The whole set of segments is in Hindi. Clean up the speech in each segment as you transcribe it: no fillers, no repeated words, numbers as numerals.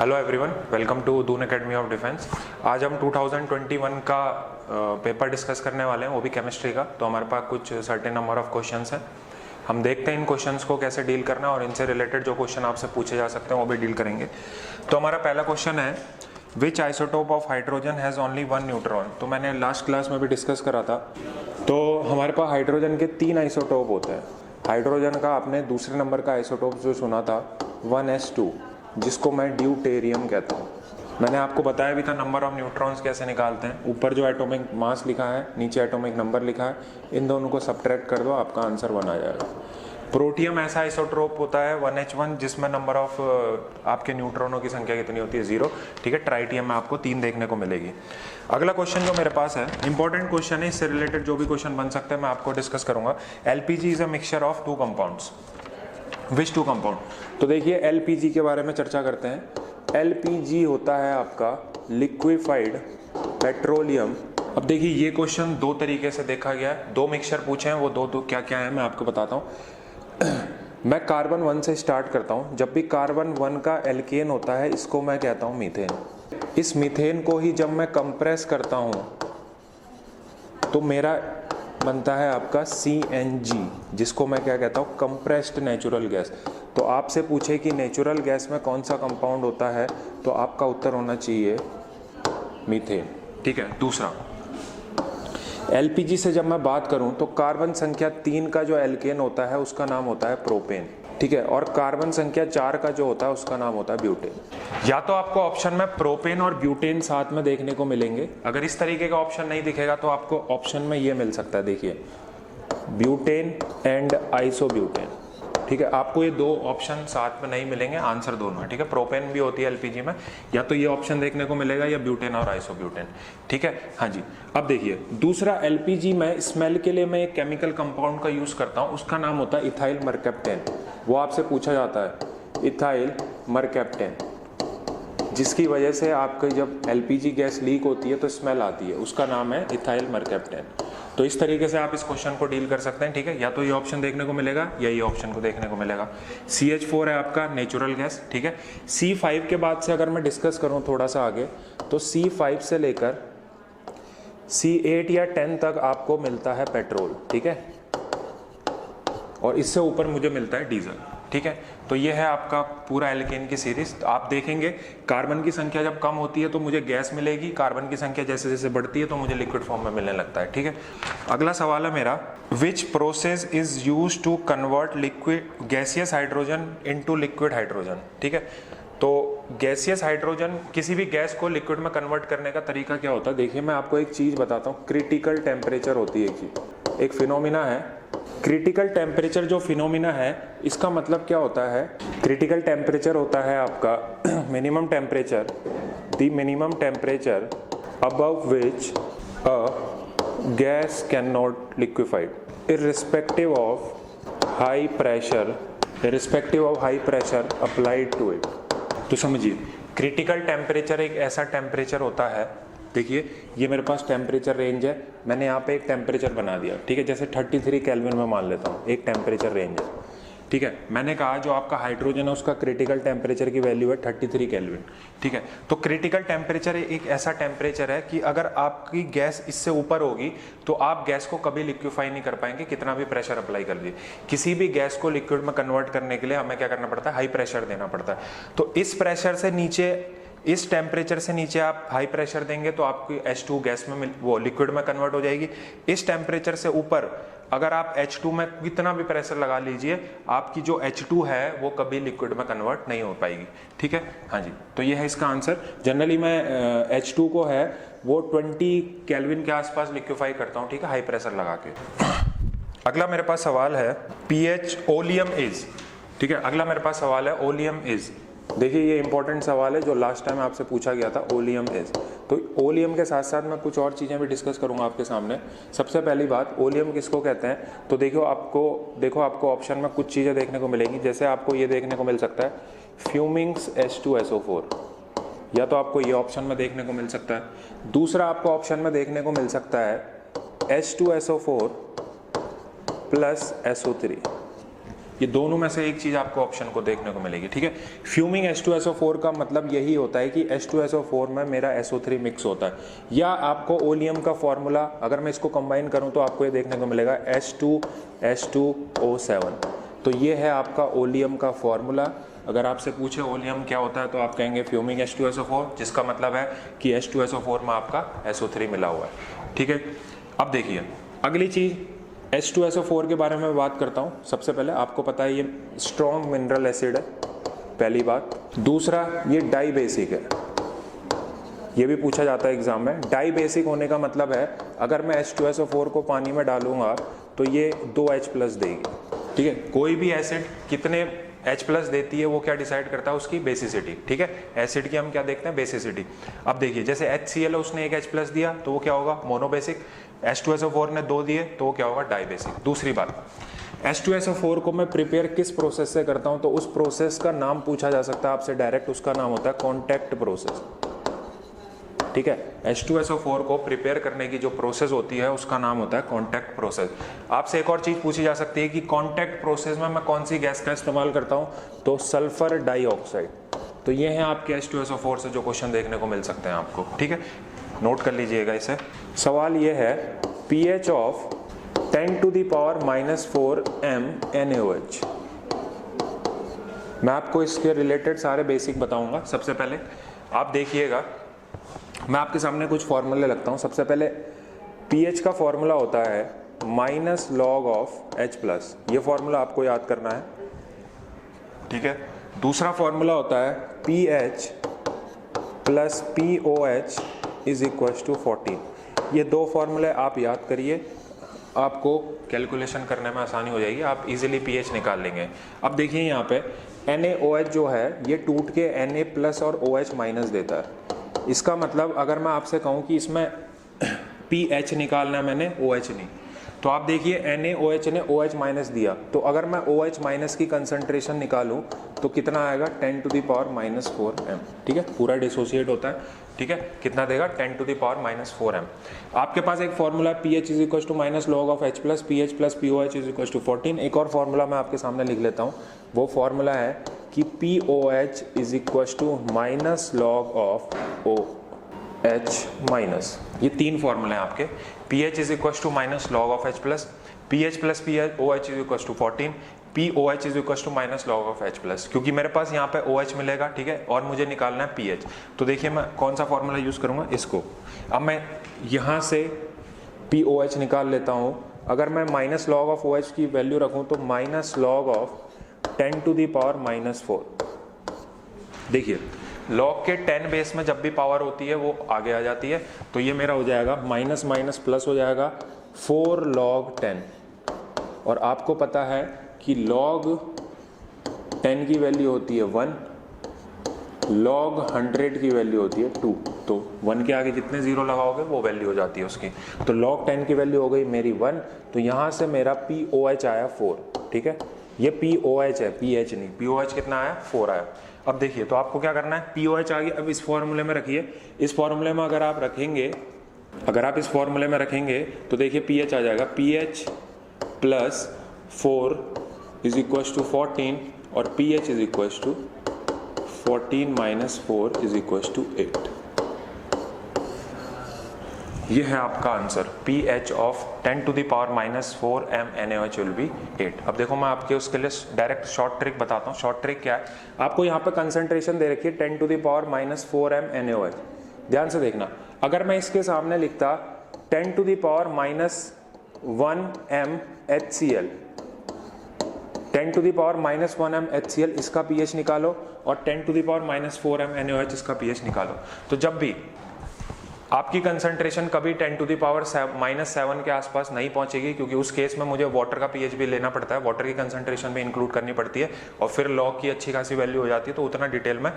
Hello everyone, welcome to Doon academy of defence. आज हम 2021 का पेपर डिस्कस करने वाले हैं, वो भी केमिस्ट्री का। तो हमारे पास कुछ सर्टेन नंबर ऑफ क्वेश्चंस हैं। हम देखते हैं इन क्वेश्चंस को कैसे डील करना है और इनसे रिलेटेड जो क्वेश्चन आपसे पूछे जा सकते हैं वो भी डील करेंगे। तो हमारा पहला क्वेश्चन है, which isotope of hydrogen has only one neutron. तो मैंने लास्ट क्लास में भी डिस्कस करा था। तो हमारे पास हाइड्रोजन के 3 आइसोटोप होते हैं। हाइड्रोजन का आपने दूसरे नंबर का आइसोटोप जो सुना था 1s2, जिसको मैं ड्यूटेरियम कहता हूँ। मैंने आपको बताया भी था नंबर ऑफ न्यूट्रॉन्स कैसे निकालते हैं। ऊपर जो एटॉमिक मास लिखा है, नीचे एटॉमिक नंबर लिखा है, इन दोनों को सब्ट्रैक्ट कर दो, आपका आंसर 1 आ जाएगा। प्रोटियम ऐसा आइसोटोप होता है 1h1, जिसमें नंबर ऑफ आपके न्यूट्रॉनों की संख्या कितनी होती है, 0। ठीक है। ट्राइटियम में आपको 3 देखने को मिलेगी। अगला क्वेश्चन जो मेरे पास है, इंपॉर्टेंट क्वेश्चन है, इससे रिलेटेड जो भी क्वेश्चन बन सकते हैं मैं आपको डिस्कस करूंगा। LPG is a mixture of 2 compounds, which 2 compound. तो देखिए एलपीजी के बारे में चर्चा करते हैं। एलपीजी होता है आपका लिक्विफाइड पेट्रोलियम। अब देखिए ये क्वेश्चन 2 तरीके से देखा गया है। 2 मिक्सचर पूछे हैं, वो दो क्या क्या है मैं आपको बताता हूँ। मैं कार्बन 1 से स्टार्ट करता हूँ। जब भी कार्बन 1 का एल्केन होता है, इसको मैं कहता हूँ मीथेन। इस मीथेन को ही जब मैं कंप्रेस करता हूँ तो मेरा बनता है आपका CNG, जिसको मैं क्या कहता हूँ, कंप्रेस्ड नेचुरल गैस। तो आपसे पूछे कि नेचुरल गैस में कौन सा कंपाउंड होता है, तो आपका उत्तर होना चाहिए मीथेन। ठीक है। दूसरा, LPG से जब मैं बात करूं तो कार्बन संख्या 3 का जो एल्केन होता है उसका नाम होता है प्रोपेन। ठीक है। और कार्बन संख्या 4 का जो होता है उसका नाम होता है ब्यूटेन। या तो आपको ऑप्शन में प्रोपेन और ब्यूटेन साथ में देखने को मिलेंगे। अगर इस तरीके का ऑप्शन नहीं दिखेगा तो आपको ऑप्शन में ये मिल सकता है, देखिए, ब्यूटेन एंड आइसोब्यूटेन। ठीक है। आपको ये 2 ऑप्शन साथ में नहीं मिलेंगे, आंसर दोनों है। ठीक है। प्रोपेन भी होती है एलपीजी में, या तो ये ऑप्शन देखने को मिलेगा या ब्यूटेन और आइसोब्यूटेन। ठीक है। हाँ जी। अब देखिए दूसरा, एलपीजी में स्मेल के लिए मैं एक केमिकल कंपाउंड का यूज करता हूँ, उसका नाम होता है इथाइल मरकैप्टेन। वो आपसे पूछा जाता है, इथाइल मरकैप्टेन, जिसकी वजह से आपकी जब एलपीजी गैस लीक होती है तो स्मेल आती है, उसका नाम है इथाइल मरकैप्टेन। तो इस तरीके से आप इस क्वेश्चन को डील कर सकते हैं। ठीक है। या तो ये ऑप्शन देखने को मिलेगा या ये ऑप्शन को देखने को मिलेगा। CH4 है आपका नेचुरल गैस। ठीक है। C5 के बाद से अगर मैं डिस्कस करूं थोड़ा सा आगे, तो C5 से लेकर C8 या 10 तक आपको मिलता है पेट्रोल। ठीक है। और इससे ऊपर मुझे मिलता है डीजल। ठीक है। तो ये है आपका पूरा एल्केन की सीरीज। तो आप देखेंगे कार्बन की संख्या जब कम होती है तो मुझे गैस मिलेगी, कार्बन की संख्या जैसे जैसे बढ़ती है तो मुझे लिक्विड फॉर्म में मिलने लगता है। ठीक है। अगला सवाल है मेरा, which process is use to convert liquid gaseous hydrogen into liquid hydrogen. ठीक है। तो गैसियस हाइड्रोजन, किसी भी गैस को लिक्विड में कन्वर्ट करने का तरीका क्या होता है, देखिए मैं आपको एक चीज बताता हूँ। क्रिटिकल टेम्परेचर होती है एक फिनोमिना है। क्रिटिकल टेम्परेचर जो फिनोमिना है, इसका मतलब क्या होता है, क्रिटिकल टेम्परेचर होता है आपका minimum temperature, the minimum temperature above which a gas can not liquefied irrespective of high pressure applied to it. तो समझिए, क्रिटिकल टेम्परेचर एक ऐसा टेम्परेचर होता है, देखिए ये मेरे पास टेम्परेचर रेंज है, मैंने यहाँ पे एक टेम्परेचर बना दिया। ठीक है। जैसे 33 केल्विन में मान लेता हूँ, एक टेम्परेचर रेंज है। ठीक है। मैंने कहा जो आपका हाइड्रोजन है उसका क्रिटिकल टेम्परेचर की वैल्यू है 33 केल्विन। ठीक है। तो क्रिटिकल टेम्परेचर एक ऐसा टेम्परेचर है कि अगर आपकी गैस इससे ऊपर होगी तो आप गैस को कभी लिक्विफाई नहीं कर पाएंगे, कितना भी प्रेशर अप्लाई कर दिए। किसी भी गैस को लिक्विड में कन्वर्ट करने के लिए हमें क्या करना पड़ता है, हाई प्रेशर देना पड़ता है। तो इस प्रेशर से नीचे, इस टेम्परेचर से नीचे आप हाई प्रेशर देंगे तो आपकी H2 गैस में वो लिक्विड में कन्वर्ट हो जाएगी। इस टेम्परेचर से ऊपर अगर आप H2 में कितना भी प्रेशर लगा लीजिए, आपकी जो H2 है वो कभी लिक्विड में कन्वर्ट नहीं हो पाएगी। ठीक है। हाँ जी। तो ये है इसका आंसर। जनरली मैं H2 को है वो 20 केल्विन के आसपास लिक्विफाई करता हूँ। ठीक है। हाई प्रेशर लगा के। अगला मेरे पास सवाल है, pH ओलियम इज। ठीक है। अगला मेरे पास सवाल है, ओलियम इज। देखिए ये इंपॉर्टेंट सवाल है जो लास्ट टाइम आपसे पूछा गया था, ओलियम इज। तो ओलियम के साथ साथ मैं कुछ और चीज़ें भी डिस्कस करूंगा आपके सामने। सबसे पहली बात, ओलियम किसको कहते हैं, तो देखो आपको ऑप्शन में कुछ चीज़ें देखने को मिलेंगी। जैसे आपको ये देखने को मिल सकता है फ्यूमिंग्स H2SO4, या तो आपको ये ऑप्शन में देखने को मिल सकता है। दूसरा आपको ऑप्शन में देखने को मिल सकता है H2SO4 प्लस SO3, ये दोनों में से एक चीज आपको ऑप्शन को देखने को मिलेगी, ठीक है। फ्यूमिंग H2SO4 का मतलब यही होता है कि H2SO4 में मेरा SO3 मिक्स होता है, या आपको ओलियम का फॉर्मूला अगर मैं इसको कंबाइन करूं तो आपको ये देखने को मिलेगा H2H2O7। तो ये है आपका ओलियम का फॉर्मूला। अगर आपसे पूछे ओलियम क्या होता है तो आप कहेंगे फ्यूमिंग H2SO4, जिसका मतलब है कि H2SO4 में आपका SO3 मिला हुआ है, ठीक है। अब देखिए अगली चीज H2SO4 के बारे में बात करता हूँ। सबसे पहले आपको पता है ये स्ट्रॉन्ग मिनरल एसिड है, पहली बात। दूसरा ये डाई बेसिक है, ये भी पूछा जाता है एग्जाम में। डाई बेसिक होने का मतलब है अगर मैं H2SO4 को पानी में डालूंगा तो ये 2H+ देगी, ठीक है। कोई भी एसिड कितने H+ देती है वो क्या डिसाइड करता है, उसकी बेसिसिटी, ठीक है। एसिड की हम क्या देखते हैं, बेसिसिटी। अब देखिए जैसे HCl है, उसने एक H+ दिया तो वो क्या होगा, मोनोबेसिक। H2SO4 ने 2 दिए तो वो क्या होगा, डाइबेसिक। दूसरी बात, H2SO4 को मैं प्रिपेयर किस प्रोसेस से करता हूं तो उस प्रोसेस का नाम पूछा जा सकता है आपसे डायरेक्ट, उसका नाम होता है कॉन्टैक्ट प्रोसेस, ठीक है। H2SO4 को प्रिपेयर करने की जो प्रोसेस होती है उसका नाम होता है कॉन्टैक्ट प्रोसेस। आपसे एक और चीज पूछी जा सकती है कि कॉन्टैक्ट प्रोसेस में मैं कौन सी गैस का इस्तेमाल करता हूं, तो सल्फर डाइऑक्साइड। तो ये है आपके H2SO4 से जो क्वेश्चन देखने को मिल सकते हैं आपको, ठीक है। नोट कर लीजिएगा इसे। सवाल ये है pH ऑफ 10⁻⁻4 m NaOH। मैं आपको इसके रिलेटेड सारे बेसिक बताऊंगा। सबसे पहले आप देखिएगा, मैं आपके सामने कुछ फॉर्मूले लगता हूं। सबसे पहले pH का फॉर्मूला होता है -log(H+), ये फॉर्मूला आपको याद करना है, ठीक है। दूसरा फॉर्मूला होता है pH + POH = 14। ये दो फॉर्मूले आप याद करिए, आपको कैलकुलेशन करने में आसानी हो जाएगी, आप इजीली pH निकाल लेंगे। अब देखिए यहाँ पे NaOH जो है ये टूट के Na+ और OH- देता है। इसका मतलब अगर मैं आपसे कहूँ कि इसमें pH निकालना है मैंने, OH नहीं, तो आप देखिए NaOH ने OH- दिया, तो अगर मैं OH- की कंसंट्रेशन निकालूं तो कितना आएगा, 10⁻⁻4 m, ठीक है। पूरा डिसोसिएट होता है, ठीक है। कितना देगा, 10⁻⁻4 m। आपके पास एक formula pH = -log(H+), pH + POH = 14। एक और फॉर्मूला मैं आपके सामने लिख लेता हूँ, वो फॉर्मूला है कि POH = -log(OH-। ये तीन फॉर्मूले हैं आपके। pH = -log(H+), pH + POH = 14, POH = -log(H+), क्योंकि मेरे पास यहाँ पे OH मिलेगा, ठीक है, और मुझे निकालना है pH। तो देखिए मैं कौन सा फॉर्मूला यूज करूंगा, इसको। अब मैं यहाँ से POH निकाल लेता हूँ। अगर मैं -log(OH) की वैल्यू रखूँ तो -log(10⁻⁻4)। देखिए log के 10 बेस में जब भी पावर होती है वो आगे आ जाती है, तो ये मेरा हो जाएगा माइनस माइनस प्लस हो जाएगा 4 log 10। और आपको पता है कि log 10 की वैल्यू होती है 1, log 100 की वैल्यू होती है 2। तो 1 के आगे जितने जीरो लगाओगे वो वैल्यू हो जाती है उसकी। तो log 10 की वैल्यू हो गई मेरी 1, तो यहाँ से मेरा POH आया 4, ठीक है। ये POH है, PH नहीं। POH कितना आया, 4 आया। अब देखिए तो आपको क्या करना है, POH आ गया, अब इस फॉर्मूले में रखिए। इस फॉर्मूले में अगर आप इस फॉर्मूले में रखेंगे तो देखिए pH आ जाएगा, pH + 4 = 14 और pH = 14 - 4 = 8। ये है आपका answer. pH of 10⁻⁻4 m NaOH will be 8। अब देखो मैं आपके उसके लिए डायरेक्ट शॉर्ट ट्रिक बताता हूँ। शॉर्ट ट्रिक क्या है, आपको यहाँ पे कंसंट्रेशन दे रखी है 10⁻⁻4 m NaOH। ध्यान से देखना, अगर मैं इसके सामने लिखता 10⁻⁻1 m HCl, 10⁻⁻1 m HCl इसका pH निकालो और 10⁻⁻4 m NaOH इसका pH निकालो। तो जब भी आपकी कंसंट्रेशन कभी 10⁻⁻7 के आसपास नहीं पहुंचेगी, क्योंकि उस केस में मुझे वाटर का pH भी लेना पड़ता है, वाटर की कंसंट्रेशन भी इंक्लूड करनी पड़ती है और फिर लॉग की अच्छी खासी वैल्यू हो जाती है, तो उतना डिटेल में,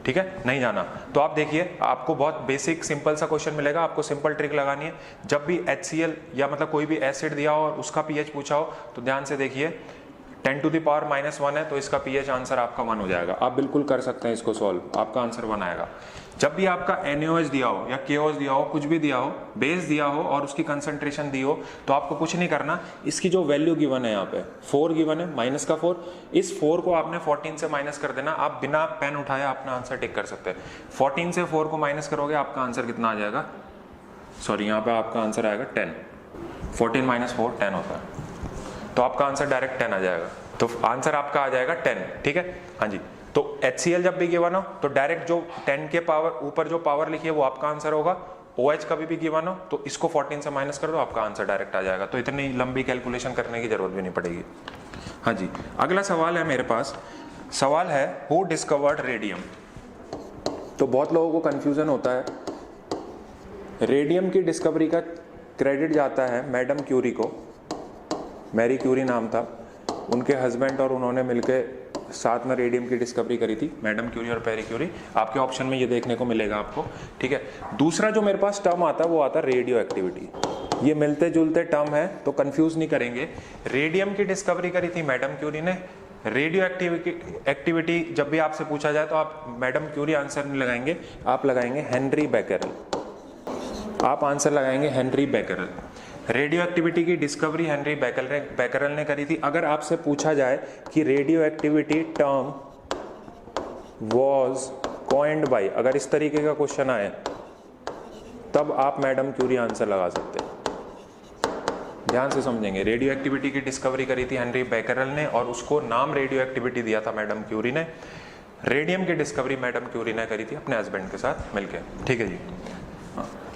ठीक है, नहीं जाना। तो आप देखिए आपको बहुत बेसिक सिंपल सा क्वेश्चन मिलेगा, आपको सिंपल ट्रिक लगानी है। जब भी HCl या मतलब कोई भी एसिड दिया हो और उसका pH पूछा हो तो ध्यान से देखिए 10 टू द पावर -1 है तो इसका pH आंसर आपका 1 हो जाएगा। आप बिल्कुल कर सकते हैं इसको सॉल्व, आपका आंसर 1 आएगा। जब भी आपका NaOH दिया हो या KOH दिया हो, कुछ भी दिया हो, बेस दिया हो और उसकी कंसंट्रेशन दी हो, तो आपको कुछ नहीं करना, इसकी जो वैल्यू गिवन है यहाँ पे 4 गिवन है, माइनस का 4, इस 4 को आपने 14 से माइनस कर देना। आप बिना पेन उठाए अपना आंसर टिक कर सकते हैं। 14 से 4 को माइनस करोगे आपका आंसर कितना आ जाएगा, सॉरी यहाँ पे आपका आंसर आएगा 10। 14 माइनस 4 10 होता है, तो आपका आंसर डायरेक्ट 10 आ जाएगा। तो आंसर आपका आ जाएगा 10, ठीक है। हाँ जी, तो HCl जब भी गिवन हो तो डायरेक्ट जो 10 के पावर ऊपर जो पावर लिखी है वो आपका आंसर होगा। OH कभी भी गिवन हो तो इसको 14 से माइनस कर दो, आपका आंसर डायरेक्ट आ जाएगा। तो इतनी लंबी कैलकुलेशन करने की जरूरत भी नहीं पड़ेगी। हाँ जी, अगला सवाल है मेरे पास, सवाल है हु डिस्कवर्ड रेडियम। तो बहुत लोगों को कंफ्यूजन होता है, रेडियम की डिस्कवरी का क्रेडिट जाता है मैडम क्यूरी को। मैरी क्यूरी नाम था उनके हस्बैंड, और उन्होंने मिलकर साथ में रेडियम की डिस्कवरी करी थी, मैडम क्यूरी और पेरी क्यूरी। आपके ऑप्शन में ये देखने को मिलेगा आपको, ठीक है। दूसरा जो मेरे पास टर्म आता है वो आता है रेडियो एक्टिविटी। ये मिलते जुलते टर्म है तो कंफ्यूज नहीं करेंगे। रेडियम की डिस्कवरी करी थी मैडम क्यूरी ने। रेडियो एक्टिविटी जब भी आपसे पूछा जाए तो आप मैडम क्यूरी आंसर नहीं लगाएंगे, आप लगाएंगे हेनरी बेकरल। आप आंसर लगाएंगे हेनरी बेकरल। रेडियो एक्टिविटी की डिस्कवरी हेनरी बेकरल ने करी थी। अगर आपसे पूछा जाए कि radio activity term was coined bye, अगर इस तरीके का क्वेश्चन आए तब आप मैडम क्यूरी आंसर लगा सकते हैं। ध्यान से समझेंगे, रेडियो एक्टिविटी की डिस्कवरी करी थी हेनरी बेकरल ने और उसको नाम रेडियो एक्टिविटी दिया था मैडम क्यूरी ने। रेडियम की डिस्कवरी मैडम क्यूरी ने करी थी अपने हस्बैंड के साथ मिलकर, ठीक है जी।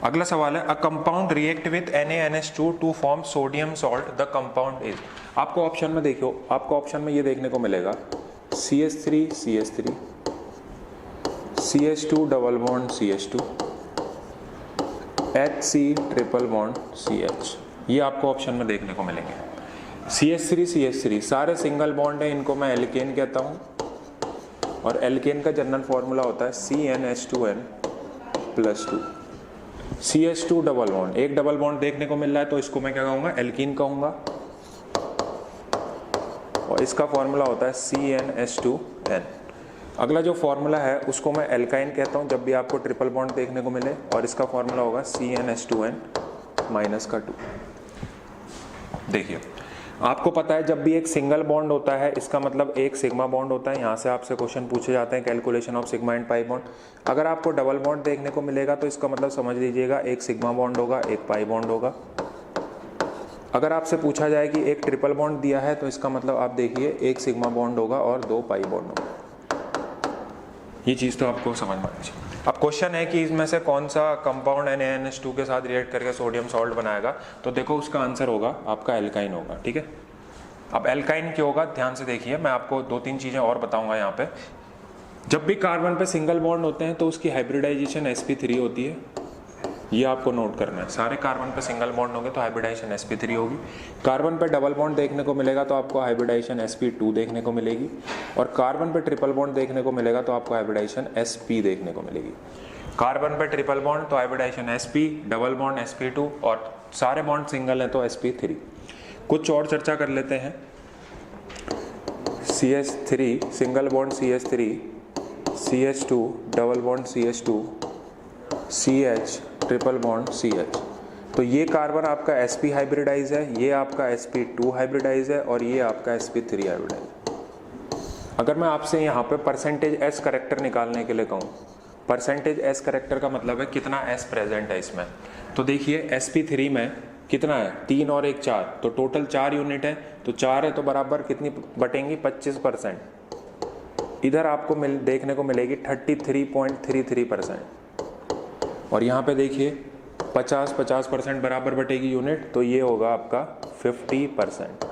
अगला सवाल है, a compound react with NaNH2 to form sodium salt, the compound is. आपको ऑप्शन में देखियो, आपको ऑप्शन में ये देखने को मिलेगा CH3 CH3, CH2 double bond CH2, HC triple bond CH। ये आपको ऑप्शन में देखने को मिलेंगे। CH3 CH3 सारे सिंगल बॉन्ड है, इनको मैं एल्केन कहता हूँ और एल्केन का जनरल फॉर्मूला होता है CnH2n+2। CH2 डबल बॉन्ड, एक डबल बॉन्ड देखने को मिल रहा है तो इसको मैं क्या कहूँगा, एल्कीन कहूँगा, और इसका फॉर्मूला होता है CnH2n। अगला जो फॉर्मूला है उसको मैं एल्काइन कहता हूँ जब भी आपको ट्रिपल बॉन्ड देखने को मिले, और इसका फॉर्मूला होगा CnH2n-2। देखिए, आपको पता है जब भी एक सिंगल बॉन्ड होता है इसका मतलब एक सिग्मा बॉन्ड होता है। यहाँ से आपसे क्वेश्चन पूछे जाते हैं calculation of sigma and pi bond. अगर आपको डबल बॉन्ड देखने को मिलेगा तो इसका मतलब समझ लीजिएगा एक सिग्मा बॉन्ड होगा, एक पाई बॉन्ड होगा। अगर आपसे पूछा जाए कि एक ट्रिपल बॉन्ड दिया है तो इसका मतलब आप देखिए एक सिग्मा बॉन्ड होगा और 2 पाई बॉन्ड होगा। ये चीज़ तो आपको समझ में आनी चाहिए। अब क्वेश्चन है कि इसमें से कौन सा कंपाउंड NaNH2 के साथ रिएक्ट करके सोडियम सॉल्ट बनाएगा, तो देखो उसका आंसर होगा आपका एल्काइन होगा, ठीक है। अब एल्काइन क्यों होगा, ध्यान से देखिए, मैं आपको 2-3 चीज़ें और बताऊंगा यहाँ पे। जब भी कार्बन पे सिंगल बॉन्ड होते हैं तो उसकी हाइब्रिडाइजेशन sp3 होती है, ये आपको नोट करना है। सारे कार्बन पे सिंगल बॉन्ड होंगे तो हाइब्रिडाइजेशन sp3 होगी। कार्बन पे डबल बॉन्ड देखने को मिलेगा तो आपको हाइब्रिडाइजेशन sp2 देखने को मिलेगी, और कार्बन पे ट्रिपल बॉन्ड देखने को मिलेगा तो आपको हाइब्रिडाइजेशन sp देखने को मिलेगी। कार्बन पे ट्रिपल बॉन्ड तो hybridization sp, double bond sp2, और सारे बॉन्ड सिंगल है तो sp3। कुछ और चर्चा कर लेते हैं। CH3 single bond CH3, CH2 double bond CH2, CH triple bond CH। तो ये कार्बन आपका sp हाइब्रिडाइज है, ये आपका sp2 हाइब्रिडाइज है, और ये आपका sp3 हाइब्रिडाइज है। अगर मैं आपसे यहाँ पे परसेंटेज S करेक्टर निकालने के लिए कहूँ, परसेंटेज S करेक्टर का मतलब है कितना S प्रेजेंट है इसमें, तो देखिए sp3 में कितना है, 3 और 1 4, तो टोटल 4 यूनिट है, तो 4 है तो बराबर कितनी बटेंगी, 25%। इधर आपको देखने को मिलेगी 33.33%, और यहाँ पे देखिए 50% बराबर बटेगी यूनिट, तो ये होगा आपका 50%।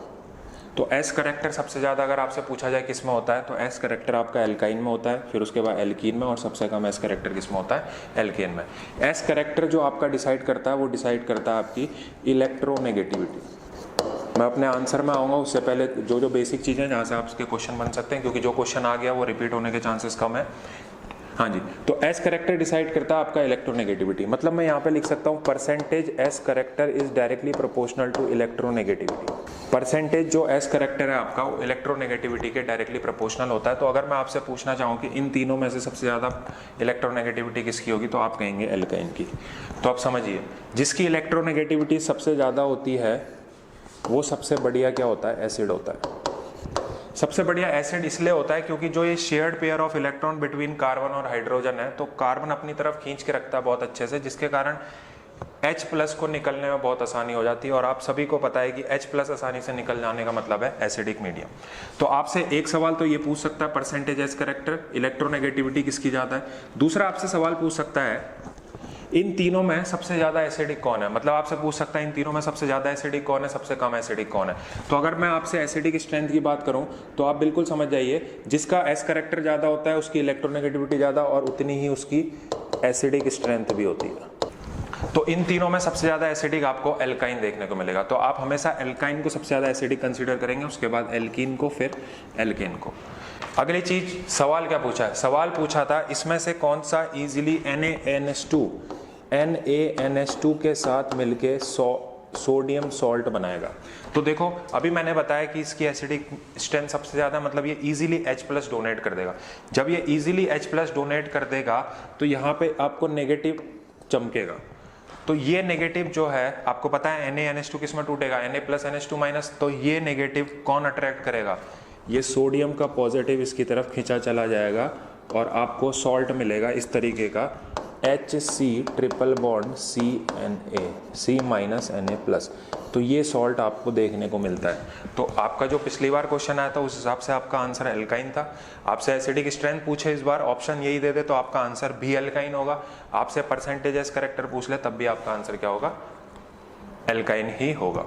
तो एस करेक्टर सबसे ज़्यादा अगर आपसे पूछा जाए किस में होता है तो एस करेक्टर आपका एल्काइन में होता है, फिर उसके बाद एल्कीन में, और सबसे कम एस करेक्टर किस में होता है, एल्केन में। एस करेक्टर जो आपका डिसाइड करता है वो डिसाइड करता है आपकी इलेक्ट्रोनेगेटिविटी। मैं अपने आंसर में आऊँगा, उससे पहले जो बेसिक चीज़ें जहाँ से आपके क्वेश्चन बन सकते हैं, क्योंकि जो क्वेश्चन आ गया वो रिपीट होने के चांसेस कम है। हाँ जी, तो एस करेक्टर डिसाइड करता है आपका इलेक्ट्रोनेगेटिविटी। मतलब मैं यहाँ पे लिख सकता हूँ percentage s character is directly proportional to electronegativity. Percentage जो एस करेक्टर है आपका वो इलेक्ट्रोनेगेटिविटी के डायरेक्टली प्रोपोर्शनल होता है। तो अगर मैं आपसे पूछना चाहूँ कि इन तीनों में से सबसे ज़्यादा इलेक्ट्रोनेगेटिविटी किसकी होगी, तो आप कहेंगे एल्काइन की। तो आप समझिए, जिसकी इलेक्ट्रोनेगेटिविटी सबसे ज़्यादा होती है वो सबसे बढ़िया क्या होता है, एसिड होता है। सबसे बढ़िया एसिड इसलिए होता है क्योंकि जो ये shared pair of electron between carbon और हाइड्रोजन है, तो कार्बन अपनी तरफ खींच के रखता है बहुत अच्छे से, जिसके कारण H प्लस को निकलने में बहुत आसानी हो जाती है। और आप सभी को पता है कि H प्लस आसानी से निकल जाने का मतलब है एसिडिक मीडियम। तो आपसे एक सवाल तो ये पूछ सकता है परसेंटेज एस करेक्टर, इलेक्ट्रोनेगेटिविटी किसकी ज्यादा है। दूसरा आपसे सवाल पूछ सकता है इन तीनों में सबसे ज्यादा एसिडिक कौन है। मतलब आपसे पूछ सकता है इन तीनों में सबसे ज्यादा एसिडिक कौन है, सबसे कम एसिडिक कौन है। तो अगर मैं आपसे एसिडिक स्ट्रेंथ की बात करूं तो आप बिल्कुल समझ जाइए, जिसका एस करेक्टर ज्यादा होता है उसकी इलेक्ट्रोनेगेटिविटी ज्यादा और उतनी ही उसकी एसिडिक स्ट्रेंथ भी होती है। तो इन तीनों में सबसे ज्यादा एसिडिक आपको एल्काइन देखने को मिलेगा। तो आप हमेशा एल्काइन को सबसे ज्यादा एसिडिक कंसीडर करेंगे, उसके बाद एल्कीन को, फिर एल्केन को। अगली चीज, सवाल क्या पूछा है। सवाल पूछा था इसमें से कौन सा इजीली NaNH2 के साथ मिलके सोडियम सॉल्ट बनाएगा। तो देखो अभी मैंने बताया कि इसकी एसिडिक स्ट्रेंथ सबसे ज्यादा, मतलब ये इजीली H प्लस डोनेट कर देगा। जब ये इजीली H प्लस डोनेट कर देगा तो यहाँ पे आपको नेगेटिव चमकेगा। तो ये नेगेटिव जो है आपको पता है NaNH2 किस में टूटेगा, Na प्लस NH2 माइनस। तो ये नेगेटिव कौन अट्रैक्ट करेगा, ये सोडियम का पॉजिटिव इसकी तरफ खींचा चला जाएगा और आपको सॉल्ट मिलेगा इस तरीके का HC triple bond CNA, C minus Na plus. तो ये सॉल्ट आपको देखने को मिलता है। तो आपका जो पिछली बार क्वेश्चन आया था उस हिसाब से आपका आंसर एल्काइन था। आपसे एसिडिक स्ट्रेंथ पूछे इस बार, ऑप्शन यही दे दे तो आपका आंसर भी एल्काइन होगा। आपसे परसेंटेज एस करेक्टर पूछ ले तब भी आपका आंसर क्या होगा, एल्काइन ही होगा।